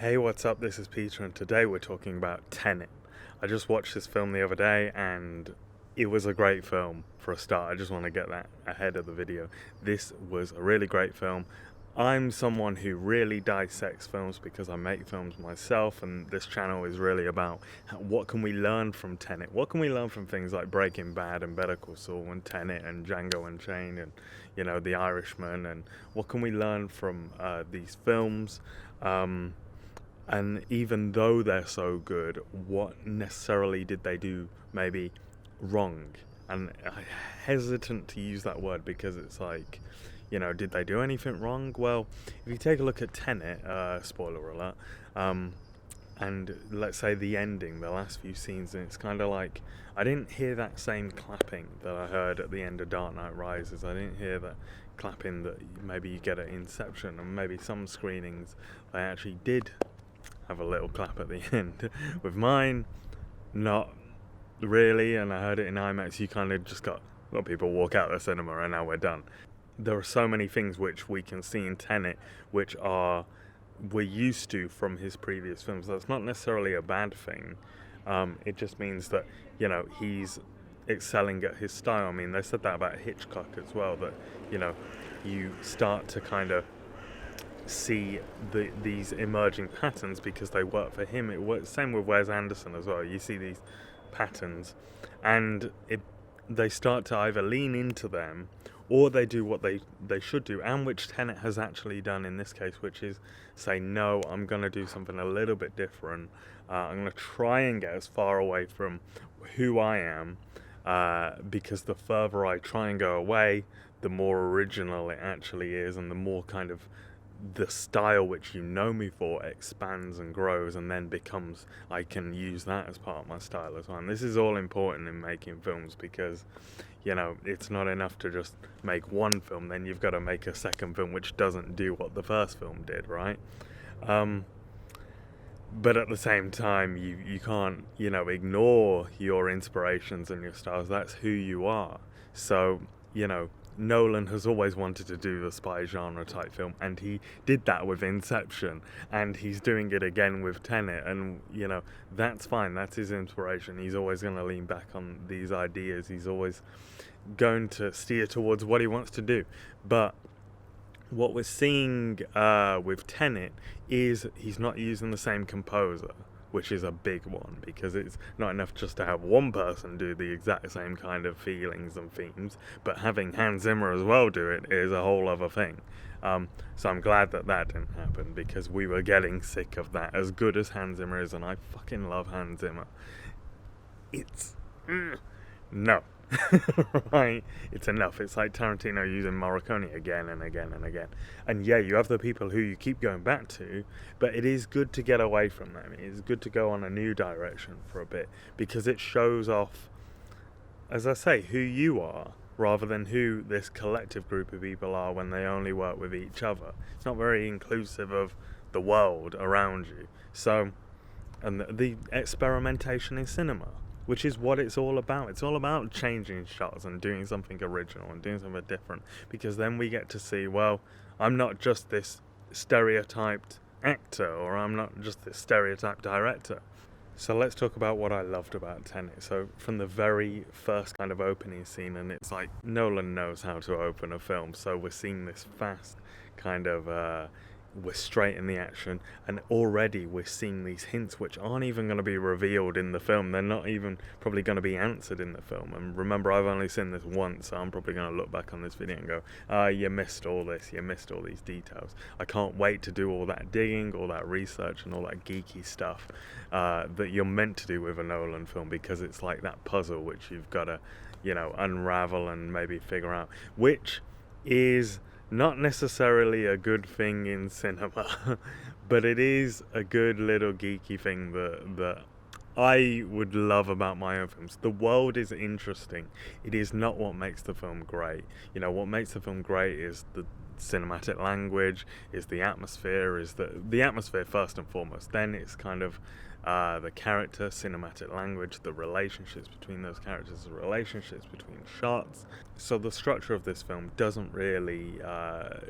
Hey, what's up? This is Peter, and today we're talking about Tenet. I just watched this film the other day, and it was a great film for a start. I just want to get that ahead of the video. This was a really great film. I'm someone who really dissects films because I make films myself, and this channel is really about what can we learn from Tenet? What can we learn from things like Breaking Bad and Better Call Saul and Tenet and Django Unchained and, The Irishman, and what can we learn from these films? And even though they're so good, what necessarily did they do maybe wrong? And I'm hesitant to use that word because it's like, did they do anything wrong? Well, if you take a look at Tenet, spoiler alert, and let's say the ending, the last few scenes, and it's kind of like, I didn't hear that same clapping that I heard at the end of Dark Knight Rises. I didn't hear that clapping that maybe you get at Inception, and maybe some screenings they actually did have a little clap at the end. With mine, not really, and I heard it in IMAX. You kind of just got people walk out the cinema and now we're done. There are so many things which we can see in Tenet which we're used to from his previous films. That's not necessarily a bad thing. It just means that he's excelling at his style. I mean, they said that about Hitchcock as well, that you start to kind of see these emerging patterns because they work for him. It works same with Wes Anderson as well. You see these patterns, and they start to either lean into them, or they do what they should do, and which Tenet has actually done in this case, which is say, no, I'm going to do something a little bit different. I'm going to try and get as far away from who I am, because the further I try and go away, the more original it actually is, and the more kind of the style which you know me for expands and grows, and then becomes, I can use that as part of my style as well. And this is all important in making films because it's not enough to just make one film, then you've got to make a second film which doesn't do what the first film did, right? But at the same time, you can't ignore your inspirations and your styles. That's who you are. So Nolan has always wanted to do the spy genre type film, and he did that with Inception, and he's doing it again with Tenet, and that's fine. That's his inspiration. He's always going to lean back on these ideas. He's always going to steer towards what he wants to do. But what we're seeing with Tenet is he's not using the same composer, which is a big one, because it's not enough just to have one person do the exact same kind of feelings and themes, but having Hans Zimmer as well do it is a whole other thing. So I'm glad that didn't happen, because we were getting sick of that. As good as Hans Zimmer is, and I fucking love Hans Zimmer, it's no. Right? It's enough. It's like Tarantino using Morricone again and again and again. And yeah, you have the people who you keep going back to, but it is good to get away from them. It is good to go on a new direction for a bit, because it shows off, as I say, who you are, rather than who this collective group of people are when they only work with each other. It's not very inclusive of the world around you. So, and the experimentation in cinema, which is what it's all about. It's all about changing shots and doing something original and doing something different, because then we get to see, well, I'm not just this stereotyped actor, or I'm not just this stereotyped director. So let's talk about what I loved about Tenet. So from the very first kind of opening scene, and it's like Nolan knows how to open a film, so we're seeing this fast kind of we're straight in the action, and already we're seeing these hints which aren't even going to be revealed in the film. They're not even probably going to be answered in the film. And remember, I've only seen this once, so I'm probably going to look back on this video and go, you missed all this, you missed all these details. I can't wait to do all that digging, all that research, and all that geeky stuff that you're meant to do with a Nolan film, because it's like that puzzle which you've got to unravel and maybe figure out, which is not necessarily a good thing in cinema, but it is a good little geeky thing that I would love about my own films. The world is interesting. It is not what makes the film great. What makes the film great is cinematic language, is the atmosphere, is the atmosphere first and foremost. Then it's kind of the character, cinematic language, the relationships between those characters, the relationships between shots. So the structure of this film doesn't really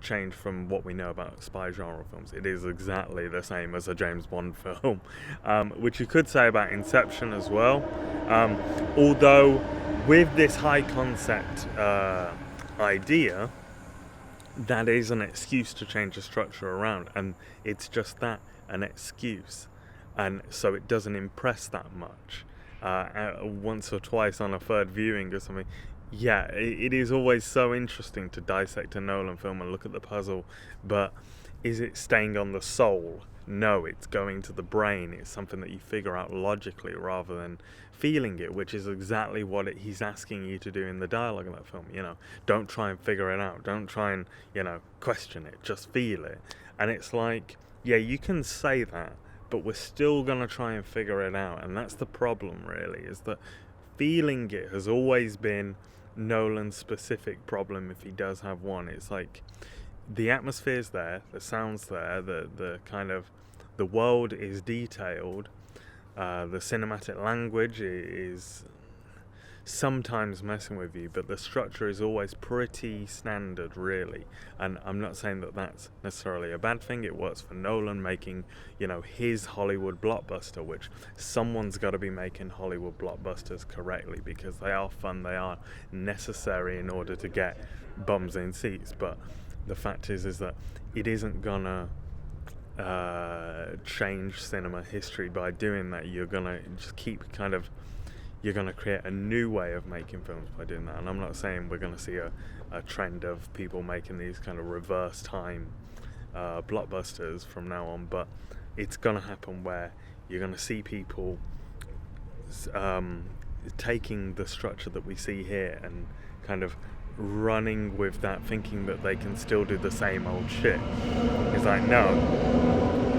change from what we know about spy genre films. It is exactly the same as a James Bond film, which you could say about Inception as well. Although with this high concept idea, that is an excuse to change the structure around, and it's just that, an excuse. And so it doesn't impress that much. Once or twice on a third viewing or something, yeah, it is always so interesting to dissect a Nolan film and look at the puzzle, but is it staying on the soul? No, it's going to the brain. It's something that you figure out logically rather than feeling it, which is exactly what he's asking you to do in the dialogue of that film. Don't try and figure it out. Don't try and, question it. Just feel it. And it's like, yeah, you can say that, but we're still going to try and figure it out. And that's the problem, really, is that feeling it has always been Nolan's specific problem, if he does have one. It's like the atmosphere's there, the sound's there, the kind of, the world is detailed, the cinematic language is sometimes messing with you, but the structure is always pretty standard, really. And I'm not saying that that's necessarily a bad thing. It works for Nolan making, his Hollywood blockbuster, which someone's got to be making Hollywood blockbusters correctly, because they are fun, they are necessary in order to get bums in seats. But the fact is that it isn't gonna change cinema history by doing that. You're gonna just keep you're going to create a new way of making films by doing that. And I'm not saying we're going to see a trend of people making these kind of reverse time blockbusters from now on, but it's going to happen where you're going to see people taking the structure that we see here and kind of running with that, thinking that they can still do the same old shit. It's like, no.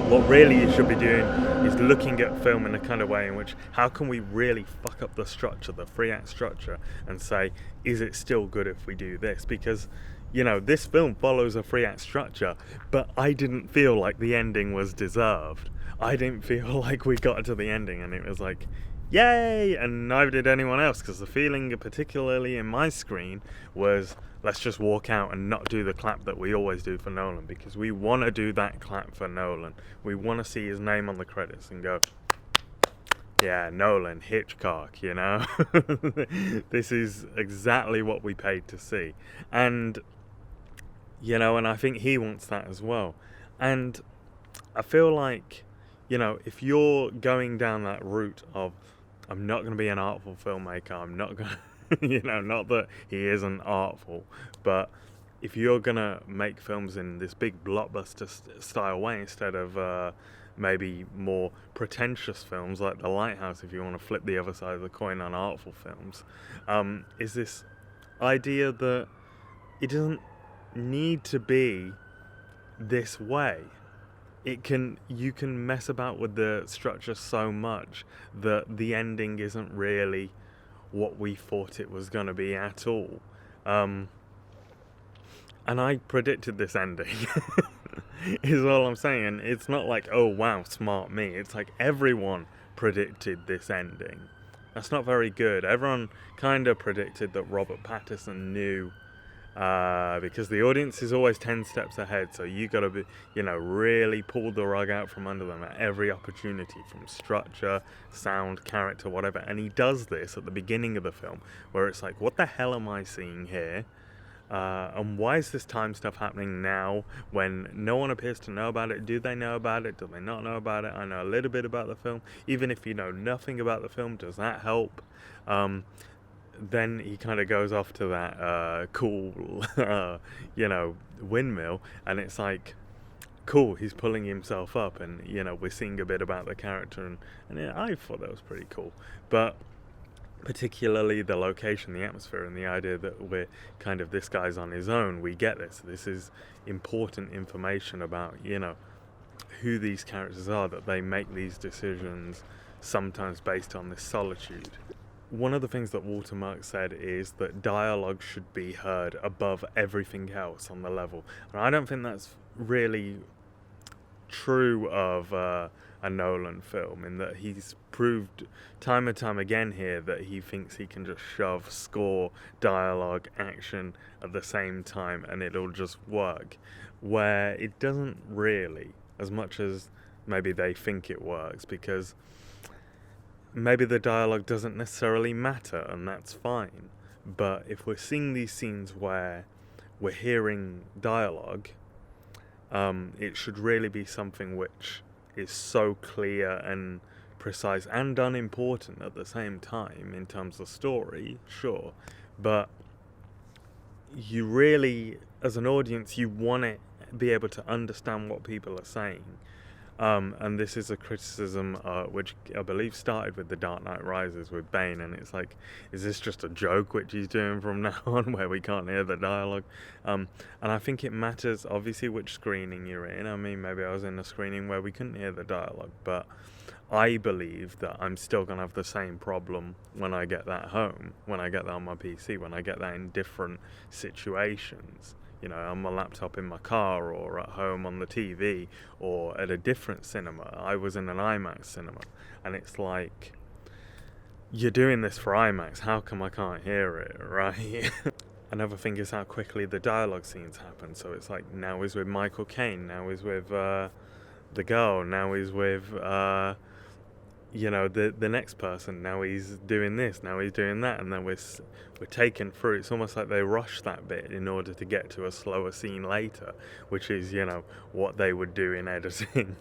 What really you should be doing is looking at film in a kind of way in which, how can we really fuck up the structure, the 3-act structure, and say, is it still good if we do this? Because, this film follows a 3-act structure, but I didn't feel like the ending was deserved. I didn't feel like we got to the ending and it was like, yay! And neither did anyone else, because the feeling, particularly in my screen, was, let's just walk out and not do the clap that we always do for Nolan, because we want to do that clap for Nolan. We want to see his name on the credits and go, yeah, Nolan, Hitchcock, This is exactly what we paid to see. And, and I think he wants that as well. And I feel like, if you're going down that route of, I'm not going to be an artful filmmaker, I'm not going to, not that he isn't artful, but if you're going to make films in this big blockbuster style way instead of maybe more pretentious films like The Lighthouse, if you want to flip the other side of the coin on artful films, is this idea that it doesn't need to be this way. You can mess about with the structure so much that the ending isn't really what we thought it was going to be at all. And I predicted this ending, is all I'm saying. And it's not like, oh wow, smart me. It's like everyone predicted this ending. That's not very good. Everyone kind of predicted that Robert Pattinson knew, because the audience is always 10 steps ahead, so you got to be, really pull the rug out from under them at every opportunity, from structure, sound, character, whatever. And he does this at the beginning of the film, where it's like, what the hell am I seeing here? And why is this time stuff happening now when no one appears to know about it? Do they know about it? Do they not know about it? I know a little bit about the film. Even if you know nothing about the film, does that help? Then he kind of goes off to that cool, windmill, and it's like, cool, he's pulling himself up, and, we're seeing a bit about the character, and yeah, I thought that was pretty cool. But particularly the location, the atmosphere, and the idea that we're kind of, this guy's on his own, we get this. This is important information about, who these characters are, that they make these decisions sometimes based on this solitude. one of the things that Walter Mark said is that dialogue should be heard above everything else on the level. And I don't think that's really true of a Nolan film, in that he's proved time and time again here that he thinks he can just shove score, dialogue, action at the same time and it'll just work, where it doesn't really, as much as maybe they think it works, because maybe the dialogue doesn't necessarily matter, and that's fine. But if we're seeing these scenes where we're hearing dialogue, it should really be something which is so clear and precise and unimportant at the same time in terms of story, sure. But you really, as an audience, you want to be able to understand what people are saying. And this is a criticism which I believe started with The Dark Knight Rises with Bane, and it's like, is this just a joke which he's doing from now on where we can't hear the dialogue? And I think it matters obviously which screening you're in. I mean, maybe I was in a screening where we couldn't hear the dialogue, but I believe that I'm still going to have the same problem when I get that home, when I get that on my PC, when I get that in different situations. You know, on my laptop in my car, or at home on the TV, or at a different cinema. I was in an IMAX cinema, and it's like, you're doing this for IMAX, how come I can't hear it, right? Another thing is how quickly the dialogue scenes happen. So it's like, now he's with Michael Caine, now he's with the girl, now he's with the next person, now he's doing this, now he's doing that, and then we're taken through. It's almost like they rush that bit in order to get to a slower scene later, which is, what they would do in editing.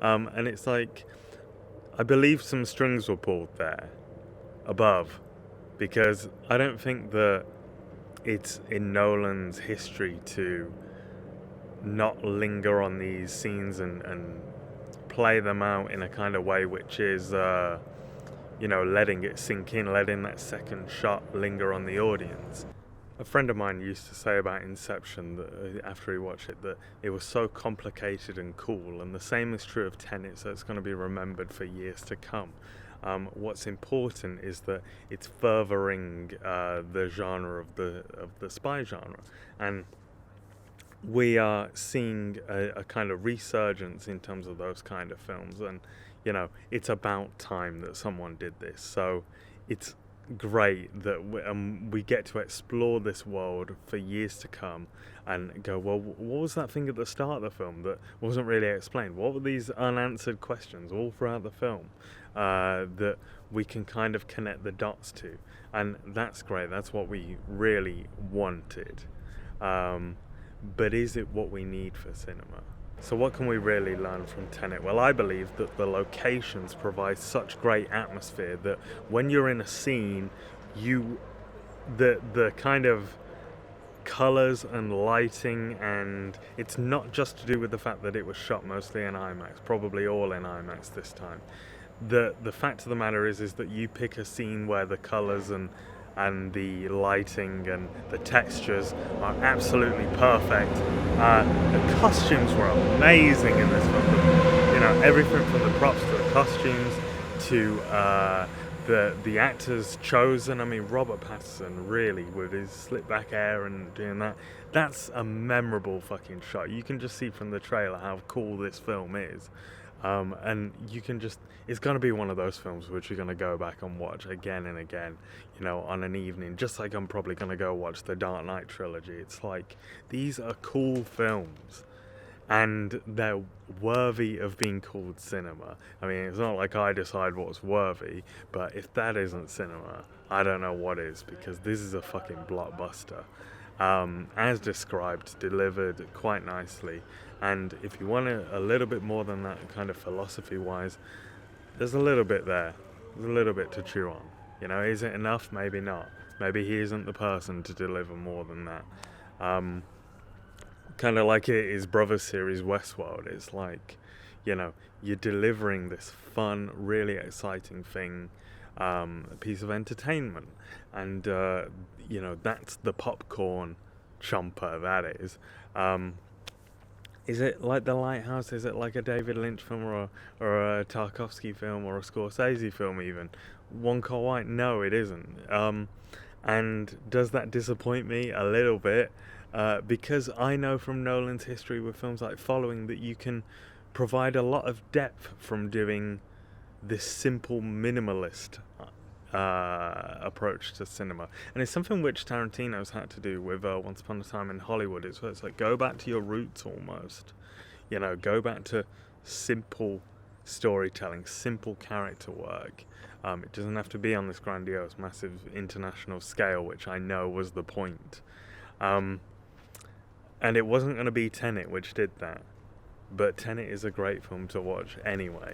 And it's like, I believe some strings were pulled there above, because I don't think that it's in Nolan's history to not linger on these scenes and play them out in a kind of way which is letting it sink in, letting that second shot linger on the audience. A friend of mine used to say about Inception, that after he watched it, that it was so complicated and cool, and the same is true of Tenet, so it's going to be remembered for years to come. What's important is that it's furthering the genre of the spy genre, and we are seeing a kind of resurgence in terms of those kind of films, and it's about time that someone did this. So it's great that we get to explore this world for years to come and go, well, what was that thing at the start of the film that wasn't really explained? What were these unanswered questions all throughout the film that we can kind of connect the dots to? And that's great. That's what we really wanted. But is it what we need for cinema? So what can we really learn from Tenet? Well, I believe that the locations provide such great atmosphere that when you're in a scene, the kind of colours and lighting, and it's not just to do with the fact that it was shot mostly in IMAX, probably all in IMAX this time. The fact of the matter is that you pick a scene where the colours and the lighting and the textures are absolutely perfect. The costumes were amazing in this film. Everything from the props to the costumes to the actors chosen. I mean, Robert Pattinson, really, with his slick back hair and doing that. That's a memorable fucking shot. You can just see from the trailer how cool this film is. And you can it's going to be one of those films which you're going to go back and watch again and again, on an evening, just like I'm probably going to go watch the Dark Knight trilogy. It's like, these are cool films, and they're worthy of being called cinema. I mean, it's not like I decide what's worthy, but if that isn't cinema, I don't know what is, because this is a fucking blockbuster. As described, delivered quite nicely. And if you want a little bit more than that, kind of philosophy-wise, there's a little bit there. There's a little bit to chew on. Is it enough? Maybe not. Maybe he isn't the person to deliver more than that. Kind of like his brother series, Westworld. It's like, you're delivering this fun, really exciting thing, a piece of entertainment. And, that's the popcorn chomper, that is. Is it like The Lighthouse? Is it like a David Lynch film or a Tarkovsky film or a Scorsese film even? One Car White? No, it isn't. And does that disappoint me a little bit? Because I know from Nolan's history with films like Following that you can provide a lot of depth from doing this simple minimalist approach to cinema, and it's something which Tarantino's had to do with Once Upon a Time in Hollywood. It's like go back to your roots almost, go back to simple storytelling, simple character work. It doesn't have to be on this grandiose, massive international scale, which I know was the point. And it wasn't going to be Tenet which did that, but Tenet is a great film to watch anyway.